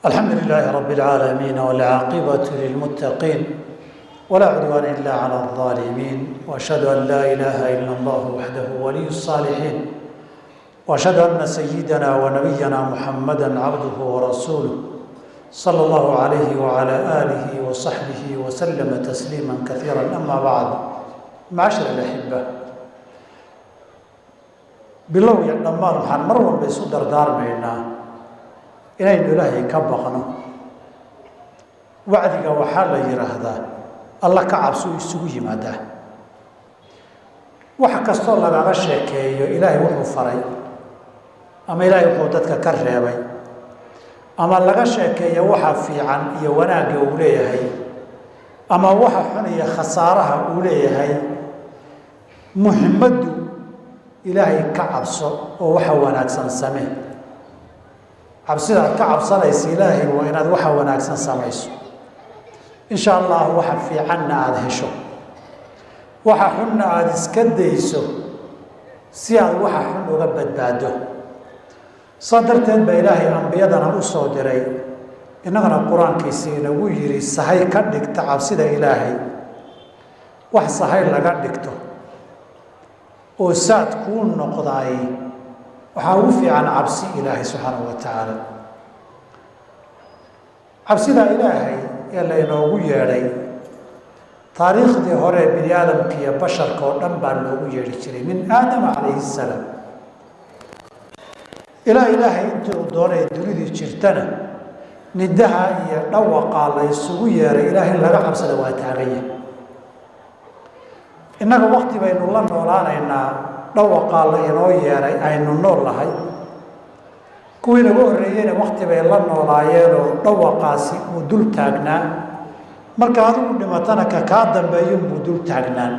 الحمد لله رب العالمين والعاقبة للمتقين ولا عدوان إلا على الظالمين وأشهد أن لا إله إلا الله وحده ولي الصالحين وأشهد أن سيدنا ونبينا محمدا عبده ورسوله صلى الله عليه وعلى آله وصحبه وسلم تسليما كثيرا أما بعد معاشر الأحبة bilow iyo dhammaan waxaan mar walba isu dardaarmaynaa inaynu ilaahay ka baqno wacdiga waxaa la yiraahdaa alla ka cabso isugu yimaadaa wax kastoo lagaga sheekeeyo ilaahay wuxuu faray ama ilaahay wuxuu dadka ka reebay ama laga sheekeeyo waxa fiican iyo wanaagga uu leeyahay ama waxa xun iyo khasaaraha uu leeyahay muhiimadu ilaahay ka cabso oo waxa wanaagsan samee cabsida ka cabsanaysa ilaahay waa inaad waxa wanaagsan samayso insha Allah waxa fiicanna aad hesho waxa xunna aad iska dayso si aad waxa xun uga badbaado sadarteen ba ilaahay anbiyadana u soo diray inagana quraankiisa inagu yiri sahay ka dhigta cabsida ilaahay wax sahay laga dhigto oo saad ku noqday waxa uu fiican cabsi ilaahay subhanahu wa ta'ala cabsida ilaahay ee la inoogu yeeray taariikhdii hore bini aadamka iyo basharka oo dhan baa loogu yeeri jiray min aadam alayhi salaam ilaahay intuu doonay dunidii jirtana nidaha iyo dhawaqa la isugu yeeray ilaahay laga cabsada waa taagaya innaga waqti baynu la noolaanaynaa dhawaqa la inoo yeeray aynu nool lahay kuwii nagu horreeyayna waqti bay la noolaayeen oo dhawaqaasi uu dul taagnaa marka adigu dhimatana ka kaa dambeeyo buu dul taagnaan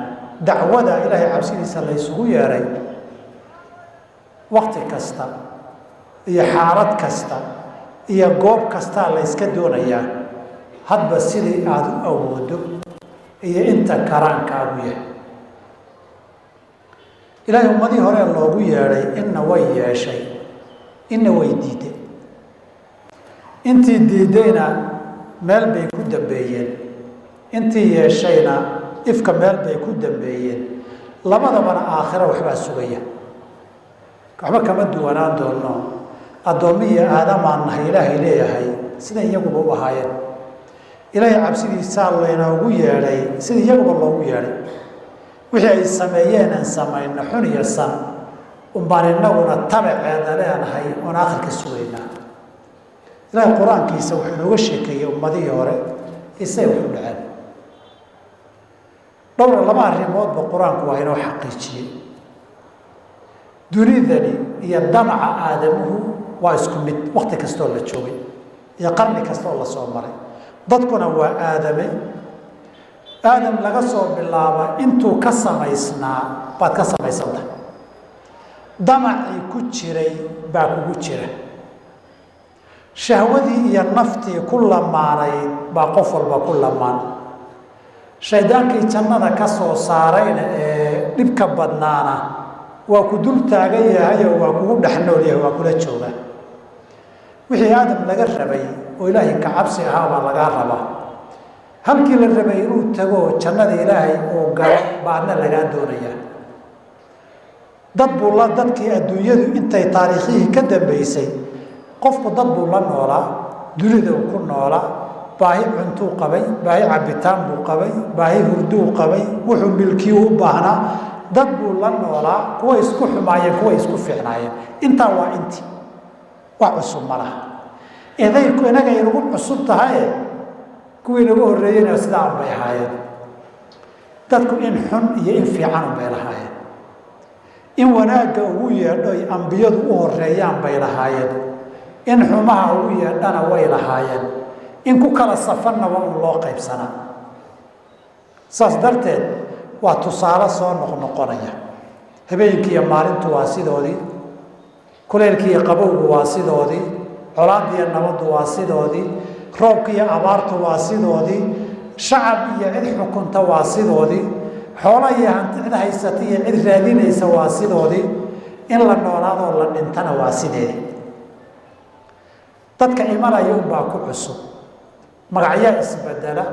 dacwada ilaahay cabsidiisa la isugu yeeray waqti kasta iyo xaalad kasta iyo goob kasta la iska doonayaa hadba sidii aad u awoodo iyo inta karaankaagu yahay ilaahay ummadii hore loogu yeeray inna way yeeshay inna way diiday intii diidayna meel bay ku dambeeyeen intii yeeshayna ifka meel bay ku dambeeyeen labadabana aakhira waxbaa sugaya waxba kama duwanaan doono addoomiya aadamaan nahay ilaahay leeyahay sida iyaguba u ahaayeen ilaahay cabsidiisa laynoogu yeedhay sida iyaguba loogu yeedhay wixii ay sameeyeen aan samayno xun iyo san umbaan innaguna tabaceeda leenahay oon aakhirka sugaynaa ilaahay qur-aankiisa wuxuu inooga sheekeeyey ummadihii hore isay wax u dhaceen dhowr laba arrimoodba qur-aanku waa inoo xaqiijiyey dunidani iyo damaca aadamuhu waa isku mid waqti kastoo la joogay iyo qarni kastoo la soo maray dadkuna waa aadame aadam laga soo bilaaba intuu ka samaysnaa baad ka samaysanta damacii ku jiray baa kugu jira shahwadii iyo naftii ku lamaanayd baa qof walba ku lamaan shaydaankii jannada ka soo saarayna ee dhibka badnaana waa ku dul taagan yahay oo waa kugu dhex nool yahay waa kula jooga wixii aadam laga rabay oo ilaahay ka cabsi ahaa baa lagaa rabaa halkii la rabay inuu tago jannada ilaahay oo galo baana lagaa doonaya dadkii adduunyadu intay taariikhihii ka dambeysay qofku dad buu la noolaa dunida uu ku noolaa baahi cuntuu qabay baahi cabitaan buu qabay baahi hurduu qabay wuxuu milkii u baahnaa dad buu la noolaa kuwa isku xumaayeen kuwa isku fiicnaayeen intaa waa intii wax cusub ma laha inaga inagu cusub tahay kuwii nagu horreeyeyna sidaa bay ahaayeen dadku in xun iyo in fiican bay lahaayeen in wanaagga ugu yeedho ay ambiyadu u horreeyaan bay lahaayeen in xumaha ugu yeedhana way lahaayeen in ku kala safanna waa un loo qaybsanaa saas darteed waa tusaale soo noqnoqonaya habeenkii iyo maalintu waa sidoodii kuleylkii iyo qabowgu waa sidoodii colaadii iyo nabaddu waa sidoodii roobka iyo abaartu waa sidoodii shacab iyo cid xukunta waa sidoodii xoolo iyo hanti cid haysata iyo cid raadinaysa waa sidoodii in la noolaadoo la dhintana waa sideedii dadka imanaya unbaa ku cusub magacyaa isbedela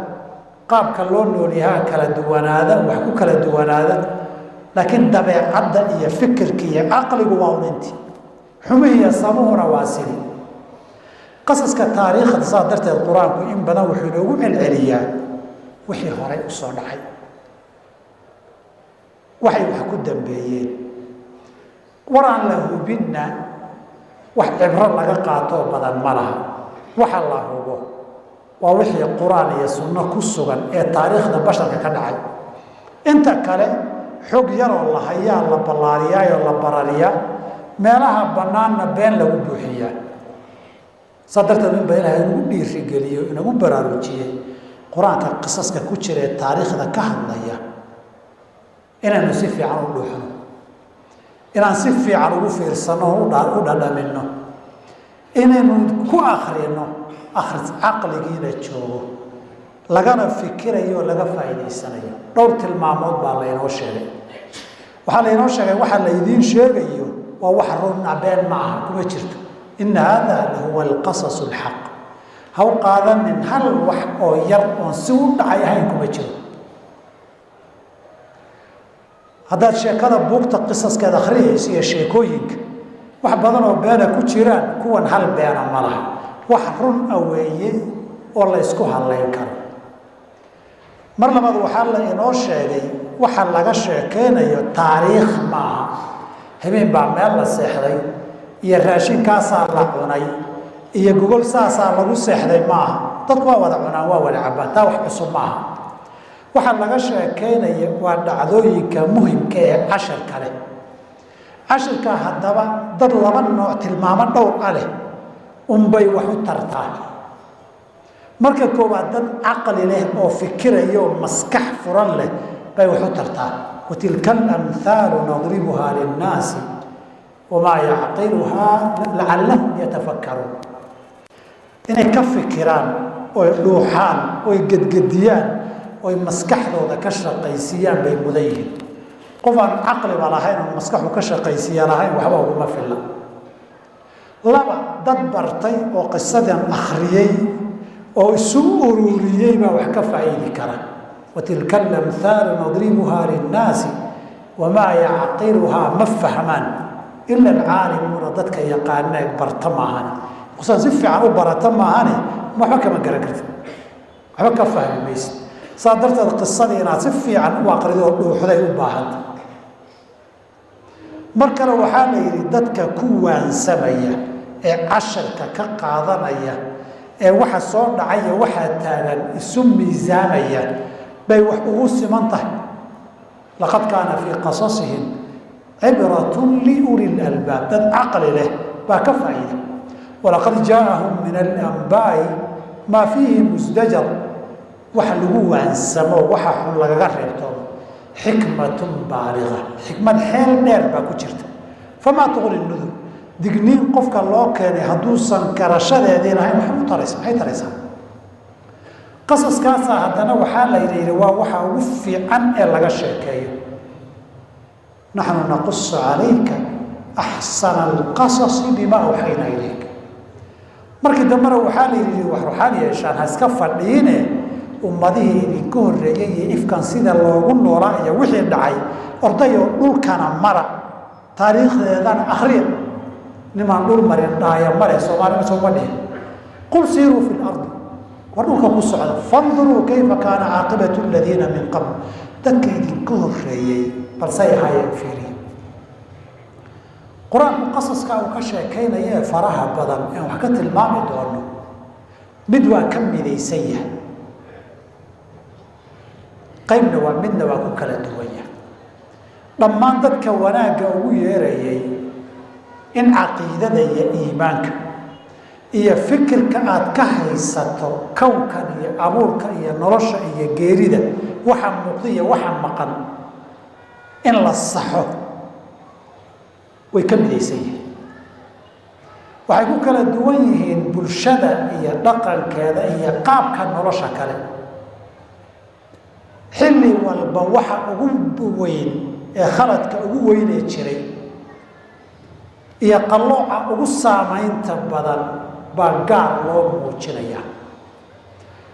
qaabka loo noolyahaa kala duwanaada wax ku kala duwanaada laakiin dabeecadda iyo fikirka iyo caqligu waa uninti xumihiiyo samuhuna waa sidi qasaska taariikhda saa darteed qur-aanku in badan wuxuu inoogu celceliyaa wixii horay u soo dhacay waxay wax ku dambeeyeen war aan la hubinna wax cibro laga qaatoo badan ma laha waxa la hubo waa wixii qur-aan iyo sunno ku sugan ee taariikhda basharka ka dhacay inta kale xog yaroo la hayaa la ballaariyaayoo la barariyaa meelaha bannaanna been lagu buuxiyaa saa darteed in ba ilaahay inagu dhiirigeliyo inagu baraarujiyey qur-aanka qisaska ku jira ee taariikhda ka hadlaya inaynu si fiican u dhuuxno inaan si fiican ugu fiirsano u dhadhamino inaynu ku akrino akhris caqligiina joogo lagana fikirayo laga faa'iidaysanayo dhowr tilmaamood baa laynoo sheegay waxaa laynoo sheegay waxa laydiin sheegayo waa wax run been ma aha kuma jirto ina hada lahuwa alqasas alxaq haw qaadanin hal wax oo yar oon si u dhacay ahayn kuma jiro haddaad sheekada buugta qisaskeeda akhriyaysa iyo sheekooyinka wax badan oo beena ku jiraan kuwan hal beena ma laha wax run aweeye oo la ysku hadlayn karo mar labaad waxaa la inoo sheegay waxa laga sheekeynayo taariikh maaha habeen baa meel la seexday iyo raashinkaasaa la cunay iyo gogol saasaa lagu seexday maaha dadku waa wada cunaan waa wada cabaan taa wax cusub maaha waxaa laga sheekeynaya waa dhacdooyinka muhimka ee cashirka leh cashirka haddaba dad laba nooc tilmaamo dhowr ah leh unbay wax u tartaa marka koowaad dad caqli leh oo fikiraya oo maskax furan leh bay wax u tartaa watilka alamthaalu nadribuhaa linnaasi wamaa yacqiluhaa lacallahum yatafakkaruun inay ka fikiraan oy dhuuxaan oy gedgediyaan oy maskaxdooda ka shaqaysiiyaan bay mudan yihiin qof aan caqliba lahayn oo maskaxu ka shaqaysiiya lahayn waxba uguma filla laba dad bartay oo qisadan akhriyey oo isu ururiyey baa wax ka faa'iidi kara watilka alamthaalu nadribuhaa linnaasi wamaa yacqiluhaa ma fahmaan ila alcaalimuuna dadka yaqaana barta maahane qisaan si fiican u barata maahane waxba kama garan kartid waxba ka fahmi maysid saa darteed qisadii inaad si fiican u aqrido oo dhuuxday u baahanta mar kale waxaa la yidhi dadka ku waansamaya ee cashirka ka qaadanaya ee waxa soo dhacaya waxaa taagan isu miisaamaya bay wax ugu siman tahay laqad kaana fii qasasihim cibratun liuli lalbaab dad caqli leh baa ka faa'iida walaqad jaaahum min alanbaa'i maa fiihi musdajar waxa lagu waansamo waxa xun lagaga reebto xikmatun baaliga xikmad xeel dheer baa ku jirta famaa tuqni nudur digniin qofka loo keenay hadduusan garashadeedii lahayn waxay u taraysa maxay taraysaa qasaskaasaa haddana waxaa la yidhi waa waxa ugu fiican ee laga sheekeeyo naxnu naqusu calayka axsana alqasasi bimaa awxaynaa ilayka markii dambena waxaa la yidhi wax ruxaan yeeshaan ha iska fadhiine ummadihii idinka horreeyey iyo ifkan sida loogu noolaa iyo wixii dhacay ordayoo dhulkana mara taariikhdeedana akhriya nimaan dhul marin dhaaya mare soomaalina sooma dhihin qul siiruu fi lardi war dhulka ku socda fanduruu kayfa kaana caaqibatu aladiina min qabl dadka idinka horreeyey balsay ahaayeen fiiriya qur-aanku qasaska uu ka sheekaynaya ee faraha badan aan wax ka tilmaami doono mid waa ka midaysan yahay qaybna waa midna waa ku kala duwan yahay dhammaan dadka wanaagga ugu yeerayay in caqiidada iyo iimaanka iyo fikirka aad ka haysato kownkan iyo abuurka iyo nolosha iyo geerida waxa muuqda iyo waxa maqan in la saxo way ka midaysan yihiin waxay ku kala duwan yihiin bulshada iyo dhaqankeeda iyo qaabka nolosha kale xilli walba waxa ugu weyn ee khaladka ugu weynee jiray iyo qallooca ugu saamaynta badan baa gaar loo muujinayaa.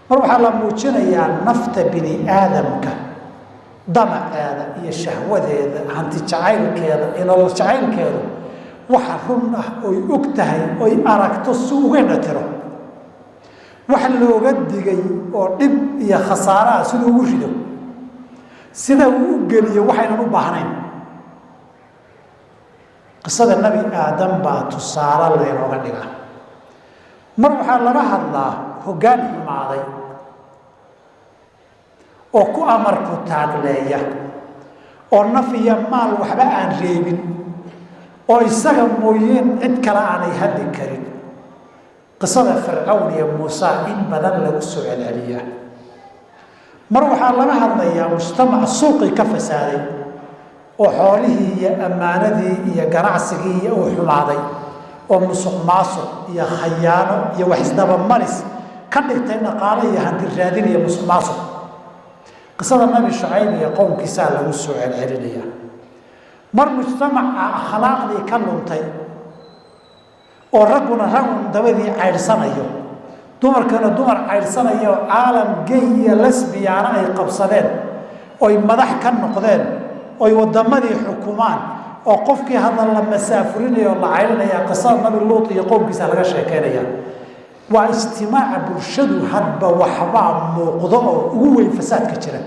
mar waxaa la muujinayaa nafta bini aadamka damaceeda iyo shahwadeeda, hanti jacaylkeeda iyo nolol jacaylkeedu waxa run ah oy og tahay oy aragto si ugana tiro, wax looga digay oo dhib iyo khasaaraha siduu ugu rido, sida uu u geliyo waxaynan u baahnayn. qisada nebi aadam baa tusaale laynooga dhigaa. mar waxaa laga hadlaa hoggaan xumaaday oo ku amarku taagleeya, oo naf iyo maal waxba aan reebin, oo isaga mooyeen cid kale aanay hadli karin. qisada fircawn iyo muuse in badan lagu soo celceliyaa. mar waxaa laga hadlayaa mujtamac suuqii ka fasaaday, oo xoolihii iyo ammaanadii iyo ganacsigii uu xumaaday, oo musuq maasuq iyo khayaano iyo wax isdabamaris ka dhigtay dhaqaale iyo hanti raadin iyo musuq maasuq. qisada nabi shucayb iyo qowmkiisaa lagu soo celcelinayaa. mar mujtamaca akhlaaqdii ka luntay, oo ragguna ragun dabadii caydhsanayo, dumarkana dumar caydhsanayo, oo caalam gey iyo lesbiyaana ay qabsadeen, oy madax ka noqdeen, oy waddamadii xukumaan, oo qofkii hadal la masaafurinayo o la caydhinaya. qisada nabi luut iyo qowmkiisa laga sheekeynaya. waa ijtimaaca bulshadu hadba waxbaa muuqdo oo ugu weyn fasaadka jira.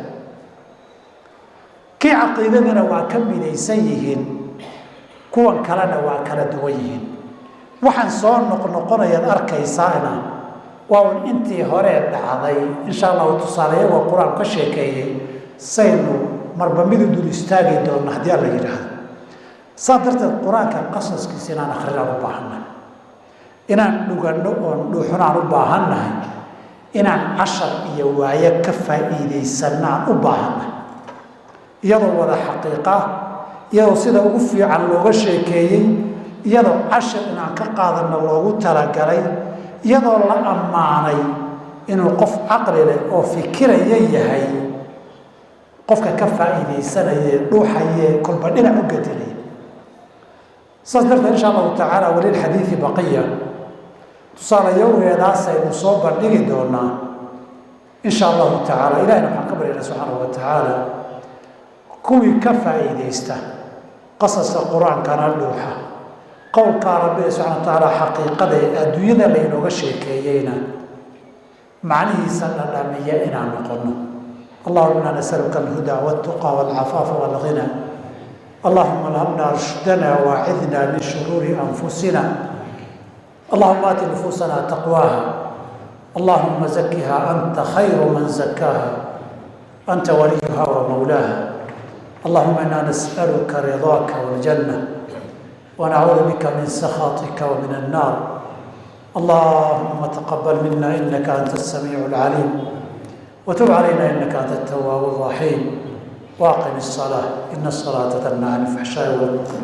kii caqiidadana waa ka midaysan yihiin, kuwan kalena waa kala duwan yihiin. waxaan soo noqnoqonayaad arkaysaana waa un intii hore dhacday. insha allahu tusaale iyagoo qur-aan ka sheekeeyey saynu marba midu dul istaagi doonno haddii alla yidhaahdo. saa darteed qur-aanka qasaskiisa inaan akrinaan u baahannahay, inaan dhuganno oon dhuuxunaan u baahannahay, inaan cashar iyo waayo ka faa'iidaysanaan u baahannahay, iyadoo wada xaqiiqa, iyadoo sida ugu fiican looga sheekeeyey, iyadoo cashar inaan ka qaadanno loogu talagalay, iyadoo la ammaanay inuu qof caqli leh oo fikiraya yahay, qofka ka faa'iidaysanaya, dhuuxaye, kolba dhinac u gadinaya. saas darteed insha allahu tacaala walilxadiidi baqiya, tusaalayoweedaas aynu soo bandhigi doonaa insha allahu tacaala. ilahina waxaan ka baryana subxaanahu wa tacaala kuwii ka faa'iidaysta qasaska qur-aankana dhuuxa, qowlkaa rabbi subxana wa tacaala xaqiiqada ee adduunyada laynooga sheekeeyeyna macnihiisa dhadhamiya inaan noqono. allahuma inaa nasaluka alhudaa waltuqa walcafaafa walghina. اللهم الهمنا رشدنا واعذنا من شرور انفسنا. اللهم ات نفوسنا تقواها، اللهم زكها انت خير من زكاها، انت وليها ومولاها. اللهم انا نسالك رضاك والجنه ونعوذ بك من سخطك ومن النار. اللهم تقبل منا انك انت السميع العليم، وتب علينا انك انت التواب الرحيم. واقم الصلاة إن الصلاة تنهى عن الفحشاء والمنكر.